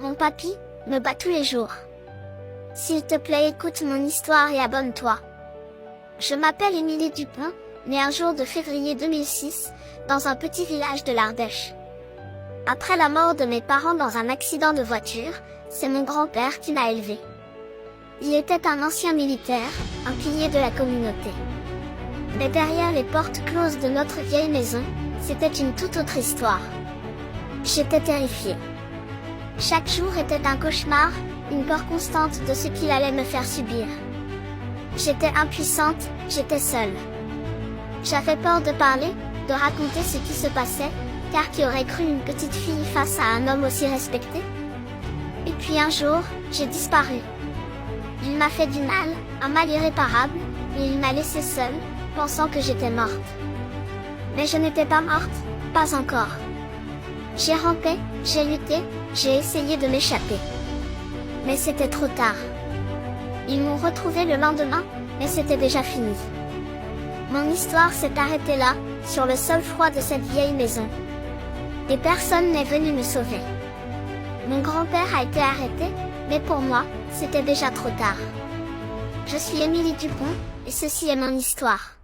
Mon papy me bat tous les jours. S'il te plaît, écoute mon histoire et abonne-toi. Je m'appelle Émilie Dupont, née un jour de février 2006, dans un petit village de l'Ardèche. Après la mort de mes parents dans un accident de voiture, c'est mon grand-père qui m'a élevée. Il était un ancien militaire, un pilier de la communauté. Mais derrière les portes closes de notre vieille maison, c'était une toute autre histoire. J'étais terrifiée. Chaque jour était un cauchemar, une peur constante de ce qu'il allait me faire subir. J'étais impuissante, j'étais seule. J'avais peur de parler, de raconter ce qui se passait, car qui aurait cru une petite fille face à un homme aussi respecté? Et puis un jour, j'ai disparu. Il m'a fait du mal, un mal irréparable, et il m'a laissée seule, pensant que j'étais morte. Mais je n'étais pas morte, pas encore. J'ai rampé, j'ai lutté, j'ai essayé de m'échapper. Mais c'était trop tard. Ils m'ont retrouvée le lendemain, mais c'était déjà fini. Mon histoire s'est arrêtée là, sur le sol froid de cette vieille maison. Et personne n'est venu me sauver. Mon grand-père a été arrêté, mais pour moi, c'était déjà trop tard. Je suis Émilie Dupont, et ceci est mon histoire.